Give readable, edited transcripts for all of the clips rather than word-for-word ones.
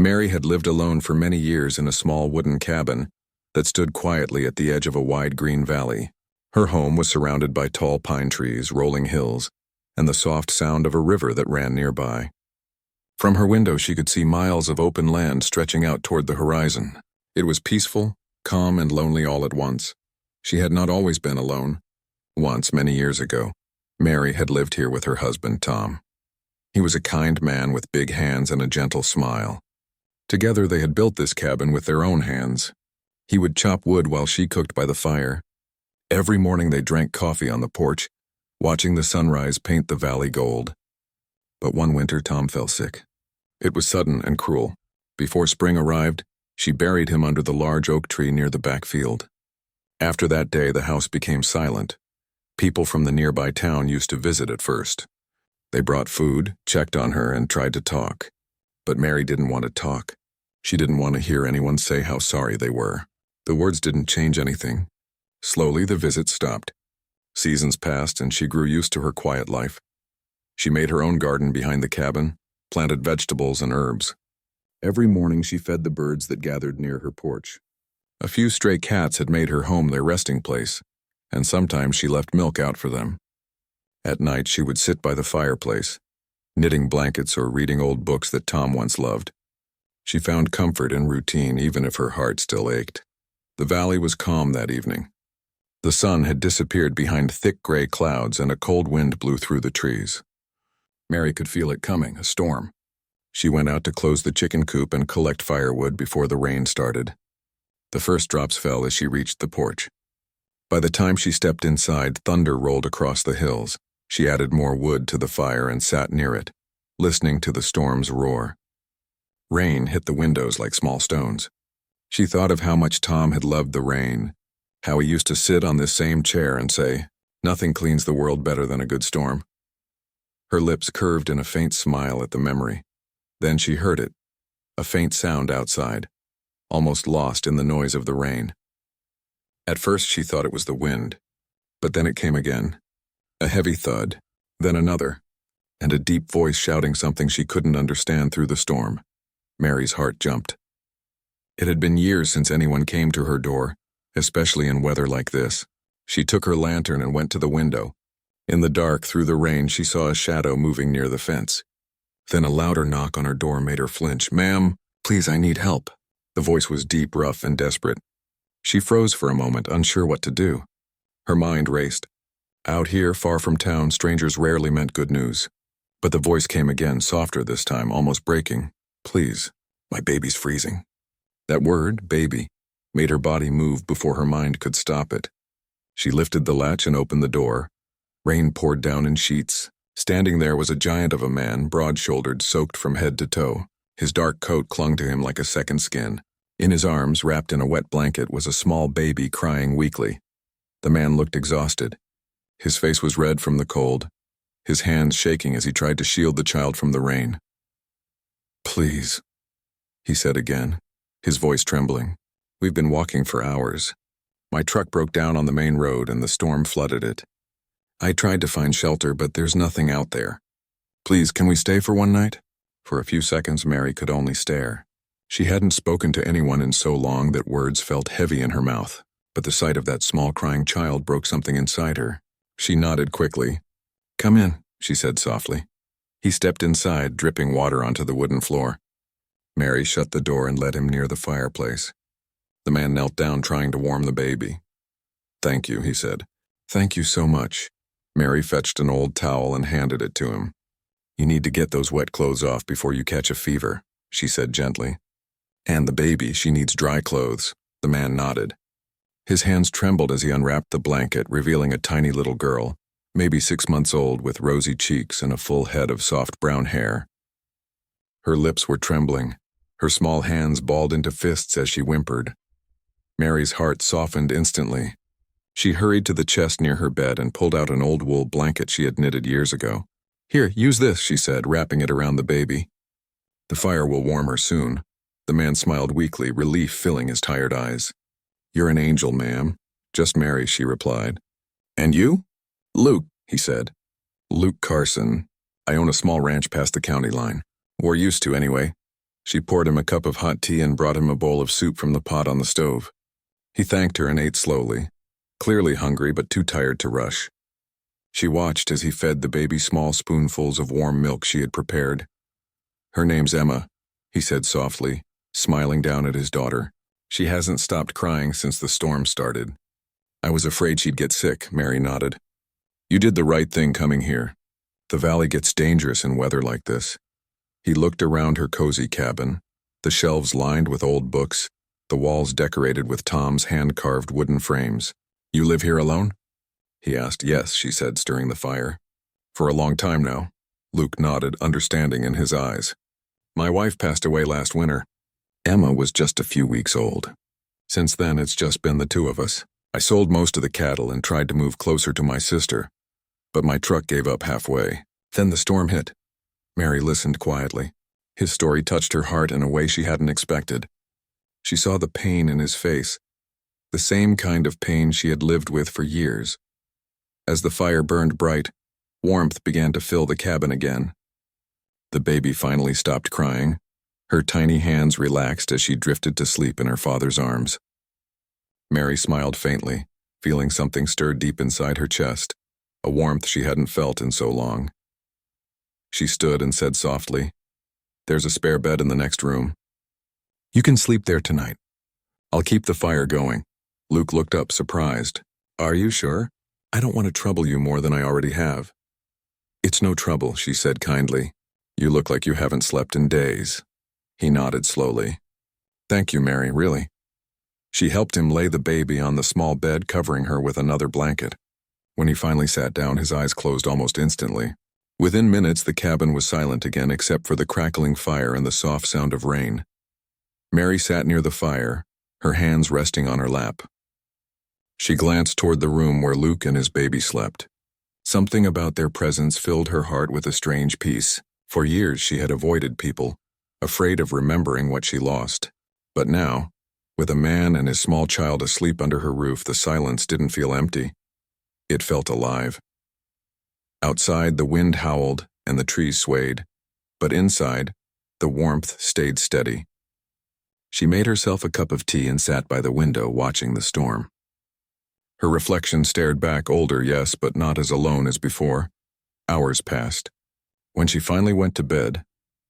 Mary had lived alone for many years in a small wooden cabin that stood quietly at the edge of a wide green valley. Her home was surrounded by tall pine trees, rolling hills, and the soft sound of a river that ran nearby. From her window she could see miles of open land stretching out toward the horizon. It was peaceful, calm, and lonely all at once. She had not always been alone. Once, many years ago, Mary had lived here with her husband, Tom. He was a kind man with big hands and a gentle smile. Together they had built this cabin with their own hands. He would chop wood while she cooked by the fire. Every morning they drank coffee on the porch, watching the sunrise paint the valley gold. But one winter Tom fell sick. It was sudden and cruel. Before spring arrived, she buried him under the large oak tree near the back field. After that day the house became silent. People from the nearby town used to visit at first. They brought food, checked on her, and tried to talk. But Mary didn't want to talk. She didn't want to hear anyone say how sorry they were. The words didn't change anything. Slowly the visits stopped. Seasons passed and she grew used to her quiet life. She made her own garden behind the cabin, planted vegetables and herbs. Every morning she fed the birds that gathered near her porch. A few stray cats had made her home their resting place, and sometimes she left milk out for them. At night she would sit by the fireplace, knitting blankets or reading old books that Tom once loved. She found comfort in routine even if her heart still ached. The valley was calm that evening. The sun had disappeared behind thick gray clouds and a cold wind blew through the trees. Mary could feel it coming, a storm. She went out to close the chicken coop and collect firewood before the rain started. The first drops fell as she reached the porch. By the time she stepped inside, thunder rolled across the hills. She added more wood to the fire and sat near it, listening to the storm's roar. Rain hit the windows like small stones. She thought of how much Tom had loved the rain, how he used to sit on this same chair and say, "Nothing cleans the world better than a good storm." Her lips curved in a faint smile at the memory. Then she heard it, a faint sound outside, almost lost in the noise of the rain. At first she thought it was the wind, but then it came again. A heavy thud, then another, and a deep voice shouting something she couldn't understand through the storm. Mary's heart jumped. It had been years since anyone came to her door, especially in weather like this. She took her lantern and went to the window. In the dark, through the rain, she saw a shadow moving near the fence. Then a louder knock on her door made her flinch. "Ma'am, please, I need help." The voice was deep, rough, and desperate. She froze for a moment, unsure what to do. Her mind raced. Out here, far from town, strangers rarely meant good news. But the voice came again, softer this time, almost breaking. "Please, my baby's freezing." That word, baby, made her body move before her mind could stop it. She lifted the latch and opened the door. Rain poured down in sheets. Standing there was a giant of a man, broad-shouldered, soaked from head to toe. His dark coat clung to him like a second skin. In his arms, wrapped in a wet blanket, was a small baby crying weakly. The man looked exhausted. His face was red from the cold, his hands shaking as he tried to shield the child from the rain. "Please," he said again, his voice trembling. "We've been walking for hours. My truck broke down on the main road and the storm flooded it. I tried to find shelter, but there's nothing out there. Please, can we stay for one night?" For a few seconds, Mary could only stare. She hadn't spoken to anyone in so long that words felt heavy in her mouth, but the sight of that small crying child broke something inside her. She nodded quickly. "Come in," she said softly. He stepped inside, dripping water onto the wooden floor. Mary shut the door and led him near the fireplace. The man knelt down, trying to warm the baby. "Thank you," he said. "Thank you so much." Mary fetched an old towel and handed it to him. "You need to get those wet clothes off before you catch a fever," she said gently. "And the baby, she needs dry clothes." The man nodded. His hands trembled as he unwrapped the blanket, revealing a tiny little girl, maybe 6 months old, with rosy cheeks and a full head of soft brown hair. Her lips were trembling, her small hands balled into fists as she whimpered. Mary's heart softened instantly. She hurried to the chest near her bed and pulled out an old wool blanket she had knitted years ago. "Here, use this," she said, wrapping it around the baby. "The fire will warm her soon." The man smiled weakly, relief filling his tired eyes. "You're an angel, ma'am." "Just Mary," she replied. "And you?" "Luke," he said. "Luke Carson. I own a small ranch past the county line. Or used to, anyway." She poured him a cup of hot tea and brought him a bowl of soup from the pot on the stove. He thanked her and ate slowly, clearly hungry but too tired to rush. She watched as he fed the baby small spoonfuls of warm milk she had prepared. "Her name's Emma," he said softly, smiling down at his daughter. "She hasn't stopped crying since the storm started." "I was afraid she'd get sick," Mary nodded. "You did the right thing coming here. The valley gets dangerous in weather like this." He looked around her cozy cabin, the shelves lined with old books, the walls decorated with Tom's hand-carved wooden frames. "You live here alone?" he asked. "Yes," she said, stirring the fire. "For a long time now." Luke nodded, understanding in his eyes. "My wife passed away last winter. Emma was just a few weeks old. Since then, it's just been the two of us. I sold most of the cattle and tried to move closer to my sister, but my truck gave up halfway. Then the storm hit." Mary listened quietly. His story touched her heart in a way she hadn't expected. She saw the pain in his face, the same kind of pain she had lived with for years. As the fire burned bright, warmth began to fill the cabin again. The baby finally stopped crying. Her tiny hands relaxed as she drifted to sleep in her father's arms. Mary smiled faintly, feeling something stir deep inside her chest, a warmth she hadn't felt in so long. She stood and said softly, "There's a spare bed in the next room. You can sleep there tonight. I'll keep the fire going." Luke looked up, surprised. "Are you sure? I don't want to trouble you more than I already have." "It's no trouble," she said kindly. "You look like you haven't slept in days." He nodded slowly. "Thank you, Mary, really." She helped him lay the baby on the small bed, covering her with another blanket. When he finally sat down, his eyes closed almost instantly. Within minutes, the cabin was silent again except for the crackling fire and the soft sound of rain. Mary sat near the fire, her hands resting on her lap. She glanced toward the room where Luke and his baby slept. Something about their presence filled her heart with a strange peace. For years she had avoided people, afraid of remembering what she lost. But now, with a man and his small child asleep under her roof, the silence didn't feel empty. It felt alive. Outside, the wind howled and the trees swayed, but inside, the warmth stayed steady. She made herself a cup of tea and sat by the window watching the storm. Her reflection stared back, older, yes, but not as alone as before. Hours passed. When she finally went to bed,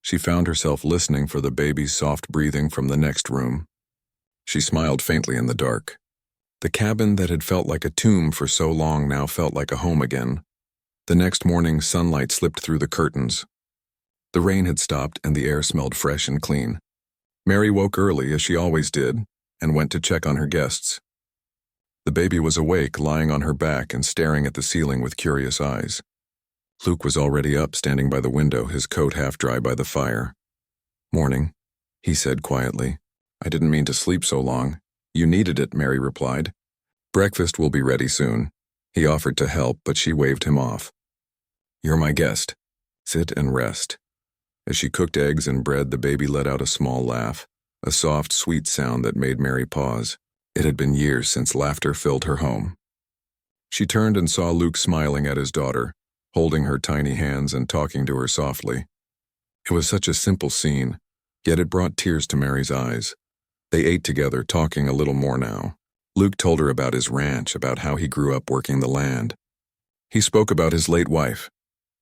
she found herself listening for the baby's soft breathing from the next room. She smiled faintly in the dark. The cabin that had felt like a tomb for so long now felt like a home again. The next morning, sunlight slipped through the curtains. The rain had stopped and the air smelled fresh and clean. Mary woke early, as she always did, and went to check on her guests. The baby was awake, lying on her back and staring at the ceiling with curious eyes. Luke was already up, standing by the window, his coat half dry by the fire. "Morning," he said quietly. "I didn't mean to sleep so long." "You needed it," Mary replied. "Breakfast will be ready soon." He offered to help, but she waved him off. "You're my guest. Sit and rest." As she cooked eggs and bread, the baby let out a small laugh, a soft, sweet sound that made Mary pause. It had been years since laughter filled her home. She turned and saw Luke smiling at his daughter, holding her tiny hands and talking to her softly. It was such a simple scene, yet it brought tears to Mary's eyes. They ate together, talking a little more now. Luke told her about his ranch, about how he grew up working the land. He spoke about his late wife,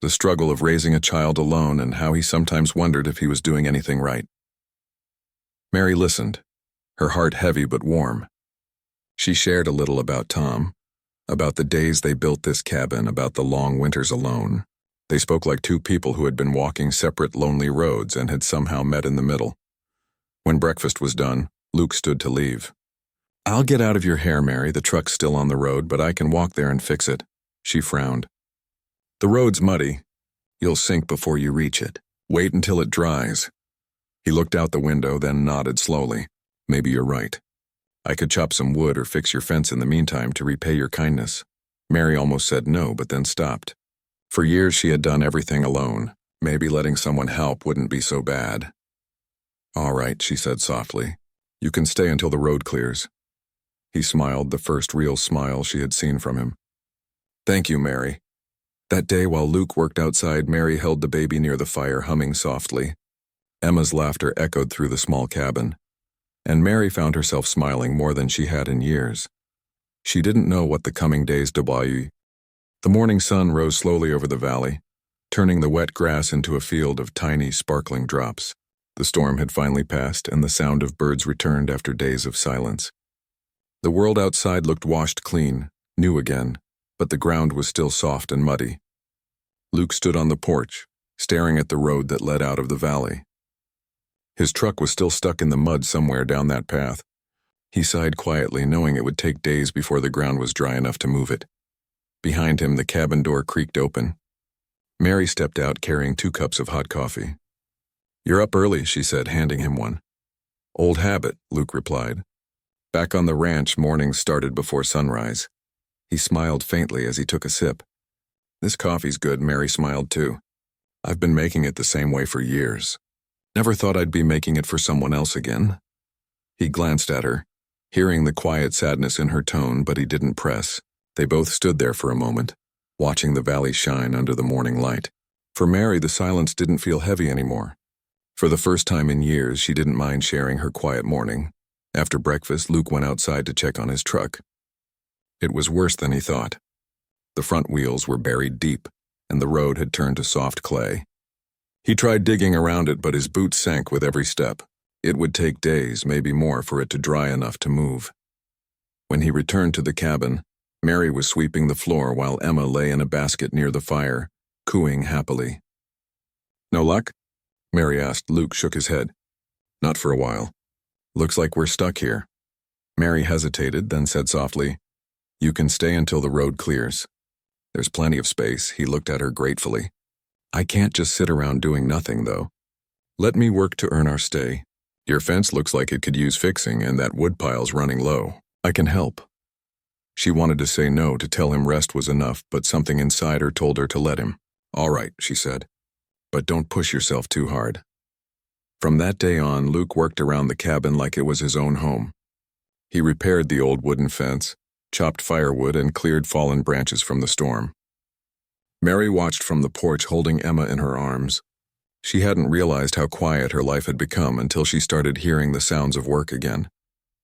the struggle of raising a child alone, and how he sometimes wondered if he was doing anything right. Mary listened, her heart heavy but warm. She shared a little about Tom, about the days they built this cabin, about the long winters alone. They spoke like two people who had been walking separate lonely roads and had somehow met in the middle. When breakfast was done, Luke stood to leave. "I'll get out of your hair, Mary. The truck's still on the road, but I can walk there and fix it." She frowned. "The road's muddy. You'll sink before you reach it. Wait until it dries." He looked out the window, then nodded slowly. "Maybe you're right. I could chop some wood or fix your fence in the meantime to repay your kindness." Mary almost said no, but then stopped. For years she had done everything alone. Maybe letting someone help wouldn't be so bad. "All right," she said softly. "You can stay until the road clears." He smiled, the first real smile she had seen from him. "Thank you, Mary." That day while Luke worked outside, Mary held the baby near the fire, humming softly. Emma's laughter echoed through the small cabin, and Mary found herself smiling more than she had in years. She didn't know what the coming days debuted. The morning sun rose slowly over the valley, turning the wet grass into a field of tiny, sparkling drops. The storm had finally passed, and the sound of birds returned after days of silence. The world outside looked washed clean, new again, but the ground was still soft and muddy. Luke stood on the porch, staring at the road that led out of the valley. His truck was still stuck in the mud somewhere down that path. He sighed quietly, knowing it would take days before the ground was dry enough to move it. Behind him, the cabin door creaked open. Mary stepped out carrying 2 cups of hot coffee. "You're up early," she said, handing him one. "Old habit," Luke replied. Back on the ranch, mornings started before sunrise. He smiled faintly as he took a sip. "This coffee's good," Mary smiled too. "I've been making it the same way for years. Never thought I'd be making it for someone else again." He glanced at her, hearing the quiet sadness in her tone, but he didn't press. They both stood there for a moment, watching the valley shine under the morning light. For Mary, the silence didn't feel heavy anymore. For the first time in years, she didn't mind sharing her quiet morning. After breakfast, Luke went outside to check on his truck. It was worse than he thought. The front wheels were buried deep, and the road had turned to soft clay. He tried digging around it, but his boots sank with every step. It would take days, maybe more, for it to dry enough to move. When he returned to the cabin, Mary was sweeping the floor while Emma lay in a basket near the fire, cooing happily. "No luck?" Mary asked. Luke shook his head. "Not for a while. Looks like we're stuck here." Mary hesitated, then said softly, "You can stay until the road clears. There's plenty of space." He looked at her gratefully. "I can't just sit around doing nothing, though. Let me work to earn our stay. Your fence looks like it could use fixing, and that woodpile's running low. I can help." She wanted to say no, to tell him rest was enough, but something inside her told her to let him. "All right," she said, "but don't push yourself too hard." From that day on, Luke worked around the cabin like it was his own home. He repaired the old wooden fence, chopped firewood, and cleared fallen branches from the storm. Mary watched from the porch, holding Emma in her arms. She hadn't realized how quiet her life had become until she started hearing the sounds of work again.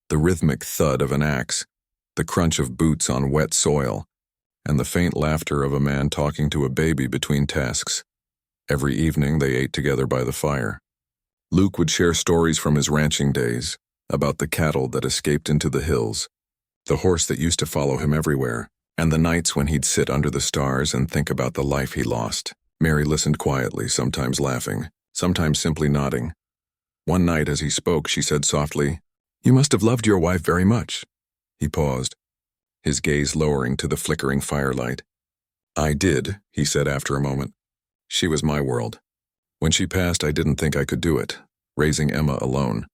The rhythmic thud of an axe, the crunch of boots on wet soil, and the faint laughter of a man talking to a baby between tasks. Every evening they ate together by the fire. Luke would share stories from his ranching days, about the cattle that escaped into the hills, the horse that used to follow him everywhere, and the nights when he'd sit under the stars and think about the life he lost. Mary listened quietly, sometimes laughing, sometimes simply nodding. One night as he spoke, she said softly, "You must have loved your wife very much." He paused, his gaze lowering to the flickering firelight. "I did," he said after a moment. "She was my world. When she passed, I didn't think I could do it, raising Emma alone.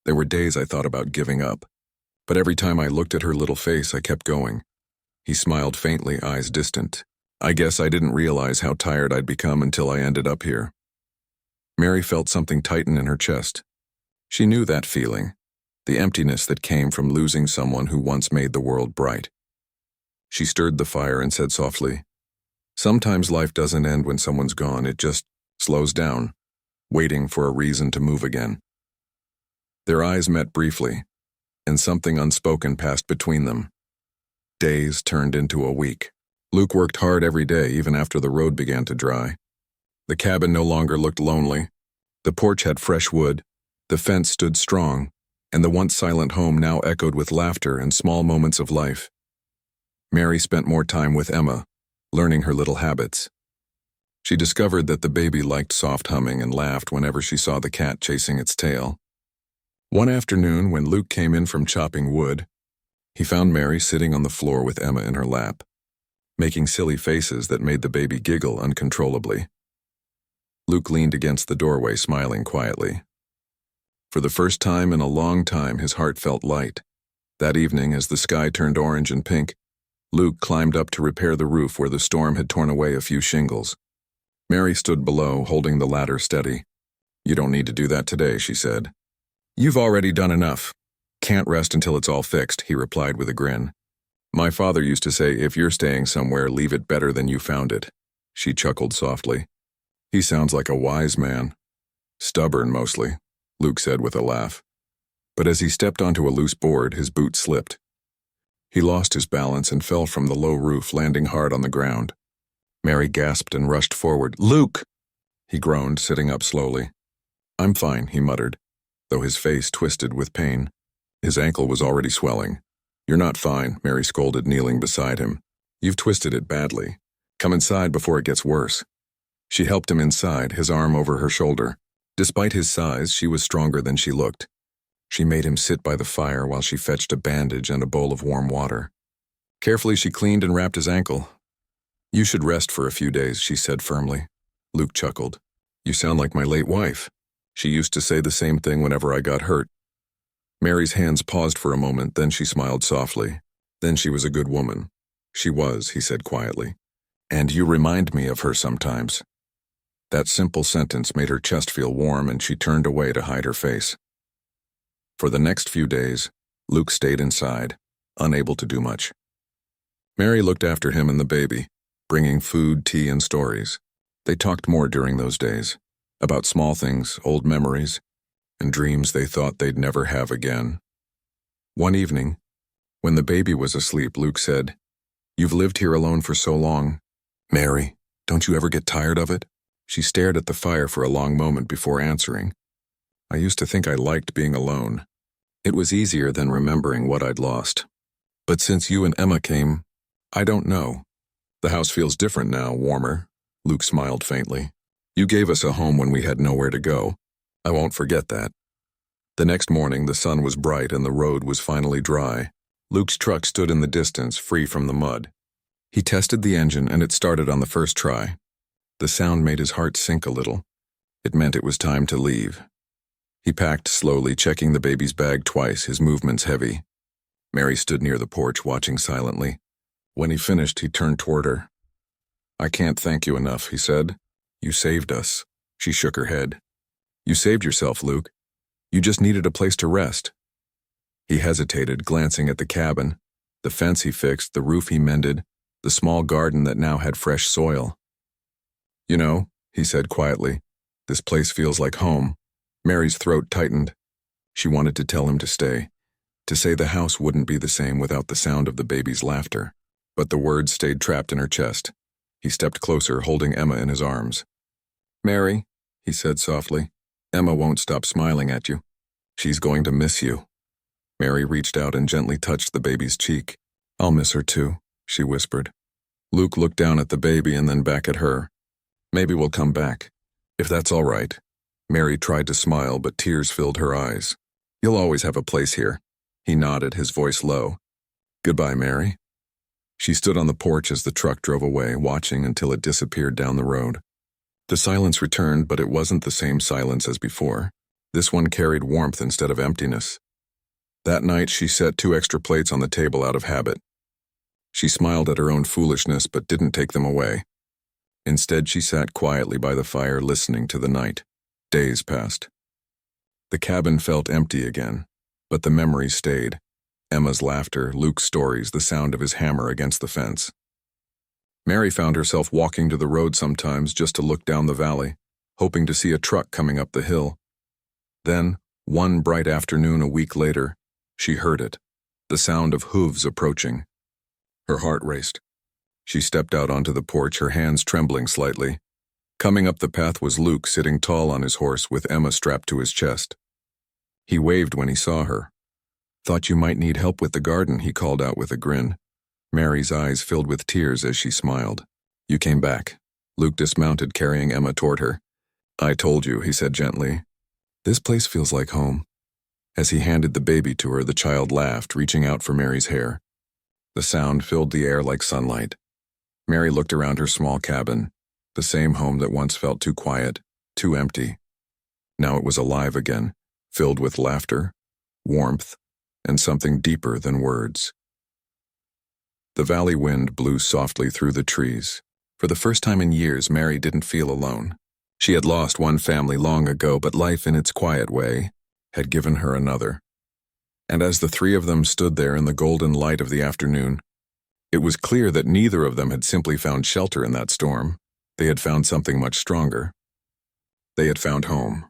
There were days I thought about giving up, but every time I looked at her little face, I kept going." He smiled faintly, eyes distant. "I guess I didn't realize how tired I'd become until I ended up here." Mary felt something tighten in her chest. She knew that feeling, the emptiness that came from losing someone who once made the world bright. She stirred the fire and said softly, "Sometimes life doesn't end when someone's gone, it just slows down, waiting for a reason to move again." Their eyes met briefly, and something unspoken passed between them. Days turned into a week. Luke worked hard every day, even after the road began to dry. The cabin no longer looked lonely. The porch had fresh wood, the fence stood strong, and the once silent home now echoed with laughter and small moments of life. Mary spent more time with Emma, learning her little habits. She discovered that the baby liked soft humming and laughed whenever she saw the cat chasing its tail. One afternoon, when Luke came in from chopping wood, he found Mary sitting on the floor with Emma in her lap, making silly faces that made the baby giggle uncontrollably. Luke leaned against the doorway, smiling quietly. For the first time in a long time, his heart felt light. That evening, as the sky turned orange and pink, Luke climbed up to repair the roof where the storm had torn away a few shingles. Mary stood below, holding the ladder steady. "You don't need to do that today," she said. "You've already done enough. Can't rest until it's all fixed," he replied with a grin. "My father used to say, if you're staying somewhere, leave it better than you found it." She chuckled softly. "He sounds like a wise man." Stubborn, mostly, Luke said with a laugh. But as he stepped onto a loose board, his boot slipped. He lost his balance and fell from the low roof, landing hard on the ground. Mary gasped and rushed forward. "Luke!" he groaned, sitting up slowly. "I'm fine," he muttered, though his face twisted with pain. His ankle was already swelling. "You're not fine," Mary scolded, kneeling beside him. "You've twisted it badly. Come inside before it gets worse." She helped him inside, his arm over her shoulder. Despite his size, she was stronger than she looked. She made him sit by the fire while she fetched a bandage and a bowl of warm water. Carefully, she cleaned and wrapped his ankle. "You should rest for a few days," she said firmly. Luke chuckled. "You sound like my late wife. She used to say the same thing whenever I got hurt." Mary's hands paused for a moment, then she smiled softly. "Then she was a good woman." "She was," he said quietly. "And you remind me of her sometimes." That simple sentence made her chest feel warm, and she turned away to hide her face. For the next few days, Luke stayed inside, unable to do much. Mary looked after him and the baby, bringing food, tea, and stories. They talked more during those days, about small things, old memories, and dreams they thought they'd never have again. One evening, when the baby was asleep, Luke said, "You've lived here alone for so long. Mary, don't you ever get tired of it?" She stared at the fire for a long moment before answering. "I used to think I liked being alone. It was easier than remembering what I'd lost. But since you and Emma came, I don't know. The house feels different now, warmer." Luke smiled faintly. "You gave us a home when we had nowhere to go. I won't forget that." The next morning, the sun was bright and the road was finally dry. Luke's truck stood in the distance, free from the mud. He tested the engine and it started on the first try. The sound made his heart sink a little. It meant it was time to leave. He packed slowly, checking the baby's bag twice, his movements heavy. Mary stood near the porch, watching silently. When he finished, he turned toward her. "I can't thank you enough," he said. "You saved us." She shook her head. "You saved yourself, Luke. You just needed a place to rest." He hesitated, glancing at the cabin, the fence he fixed, the roof he mended, the small garden that now had fresh soil. "You know," he said quietly, "this place feels like home." Mary's throat tightened. She wanted to tell him to stay, to say the house wouldn't be the same without the sound of the baby's laughter. But the words stayed trapped in her chest. He stepped closer, holding Emma in his arms. "Mary," he said softly, "Emma won't stop smiling at you. She's going to miss you." Mary reached out and gently touched the baby's cheek. "I'll miss her too," she whispered. Luke looked down at the baby and then back at her. "Maybe we'll come back, if that's all right." Mary tried to smile, but tears filled her eyes. "You'll always have a place here." He nodded, his voice low. "Goodbye, Mary." She stood on the porch as the truck drove away, watching until it disappeared down the road. The silence returned, but it wasn't the same silence as before. This one carried warmth instead of emptiness. That night, she set 2 extra plates on the table out of habit. She smiled at her own foolishness, but didn't take them away. Instead, she sat quietly by the fire, listening to the night. Days passed. The cabin felt empty again, but the memories stayed. Emma's laughter, Luke's stories, the sound of his hammer against the fence. Mary found herself walking to the road sometimes just to look down the valley, hoping to see a truck coming up the hill. Then, one bright afternoon a week later, she heard it, the sound of hooves approaching. Her heart raced. She stepped out onto the porch, her hands trembling slightly. Coming up the path was Luke, sitting tall on his horse with Emma strapped to his chest. He waved when he saw her. "Thought you might need help with the garden," he called out with a grin. Mary's eyes filled with tears as she smiled. "You came back." Luke dismounted, carrying Emma toward her. "I told you," he said gently. "This place feels like home." As he handed the baby to her, the child laughed, reaching out for Mary's hair. The sound filled the air like sunlight. Mary looked around her small cabin, the same home that once felt too quiet, too empty. Now it was alive again, filled with laughter, warmth, and something deeper than words. The valley wind blew softly through the trees. For the first time in years, Mary didn't feel alone. She had lost one family long ago, but life in its quiet way had given her another. And as the 3 of them stood there in the golden light of the afternoon, it was clear that neither of them had simply found shelter in that storm. They had found something much stronger. They had found home.